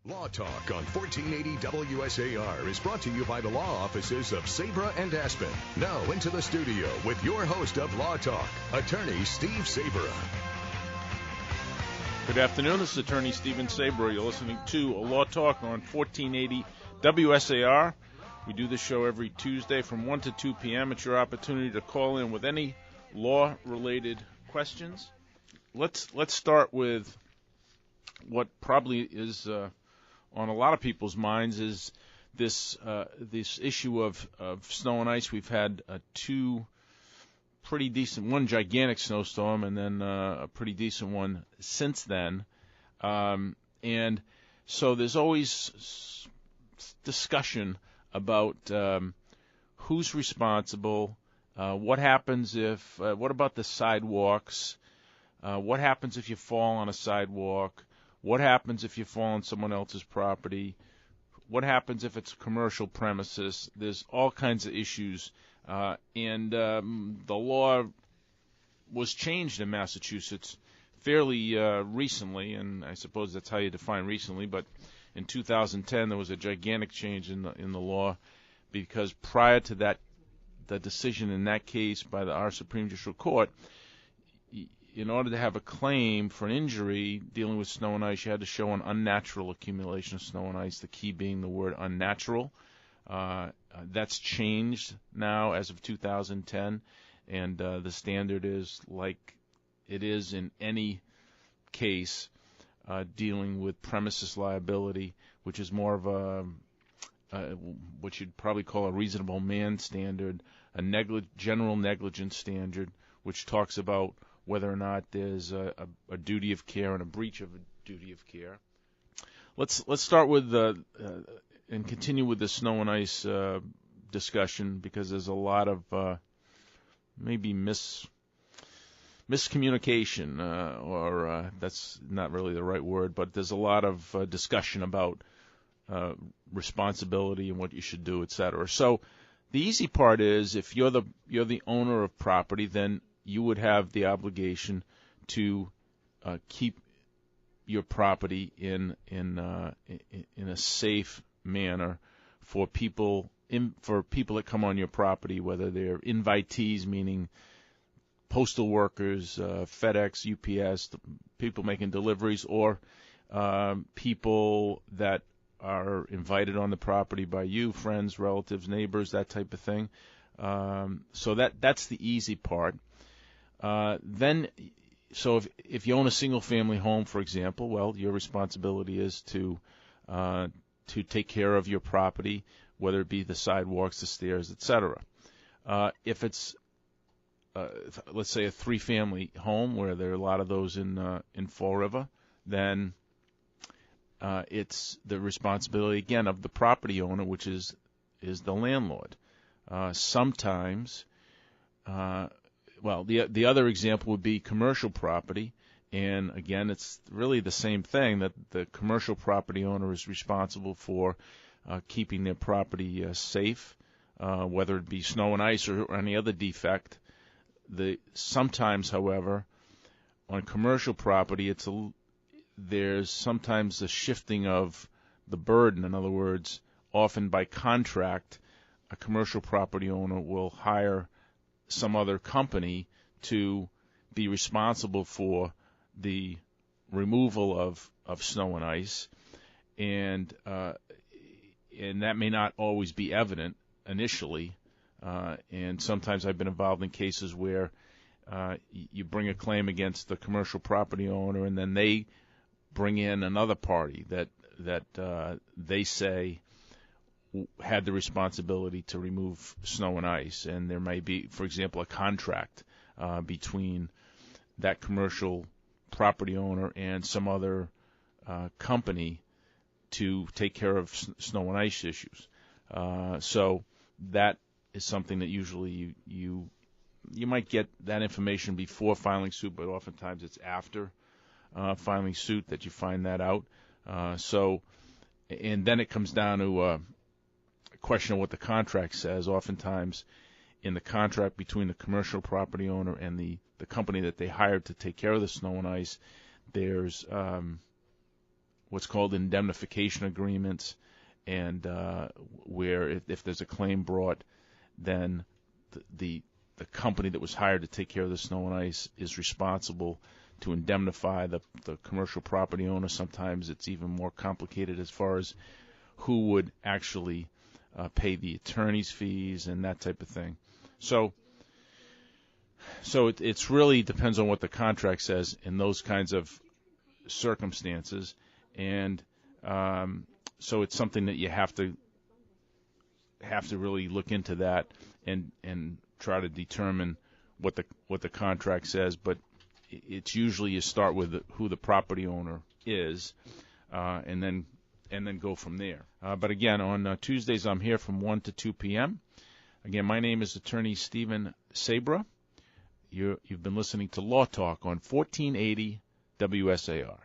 Law Talk on 1480 WSAR is brought to you by the law offices of Sabra and Aspen. Now into the studio with your host of Law Talk, Attorney Steve Sabra. Good afternoon. This is Attorney Steven Sabra. You're listening to Law Talk on 1480 WSAR. We do this show every Tuesday from 1 to 2 p.m. It's your opportunity to call in with any law-related questions. Let's start with what probably is on a lot of people's minds is this issue of snow and ice. We've had two pretty decent, one gigantic snowstorm and then a pretty decent one since then. And so there's always discussion about who's responsible, what happens if, what about the sidewalks, what happens if you fall on a sidewalk, what happens if you fall on someone else's property, what happens if it's a commercial premises. There's all kinds of issues. And the law was changed in Massachusetts fairly recently, and I suppose that's how you define recently, but in 2010 there was a gigantic change in the law, because prior to that, the decision in that case by our Supreme Judicial Court, in order to have a claim for an injury dealing with snow and ice, you had to show an unnatural accumulation of snow and ice, the key being the word unnatural. That's changed now as of 2010, and the standard is like it is in any case dealing with premises liability, which is more of a what you'd probably call a reasonable man standard, a general negligence standard, which talks about whether or not there's a duty of care and a breach of a duty of care. Let's start with and continue with the snow and ice discussion, because there's a lot of maybe miscommunication, or that's not really the right word, but there's a lot of discussion about responsibility and what you should do, etc. So the easy part is, if you're the owner of property, then you would have the obligation to keep your property in a safe manner for people that come on your property, whether they're invitees, meaning postal workers, FedEx, UPS, people making deliveries, or people that are invited on the property by you, friends, relatives, neighbors, that type of thing. So that's the easy part. So if you own a single-family home, for example, well, your responsibility is to take care of your property, whether it be the sidewalks, the stairs, etc. If it's let's say a three-family home, where there are a lot of those in Fall River, then it's the responsibility again of the property owner, which is the landlord. Sometimes. Well, the other example would be commercial property, and again, it's really the same thing, that the commercial property owner is responsible for keeping their property safe, whether it be snow and ice or any other defect. Sometimes, however, on commercial property, there's sometimes a shifting of the burden. In other words, often by contract, a commercial property owner will hire some other company to be responsible for the removal of snow and ice, and that may not always be evident initially, and sometimes I've been involved in cases where you bring a claim against the commercial property owner, and then they bring in another party that they say had the responsibility to remove snow and ice, and there may be, for example, a contract between that commercial property owner and some other company to take care of snow and ice issues. So that is something that usually you might get that information before filing suit, but oftentimes it's after filing suit that you find that out. And then it comes down to a question of what the contract says. Oftentimes, in the contract between the commercial property owner and the company that they hired to take care of the snow and ice, there's what's called indemnification agreements, and where if there's a claim brought, then the company that was hired to take care of the snow and ice is responsible to indemnify the commercial property owner. Sometimes it's even more complicated as far as who would actually pay the attorney's fees and that type of thing. So it's really depends on what the contract says in those kinds of circumstances, and so it's something that you have to really look into that and try to determine what the contract says. But it's usually you start with who the property owner is, and then go from there. But again, on Tuesdays I'm here from 1 to 2 p.m. Again, my name is Attorney Steven Sabra. You've been listening to Law Talk on 1480 WSAR.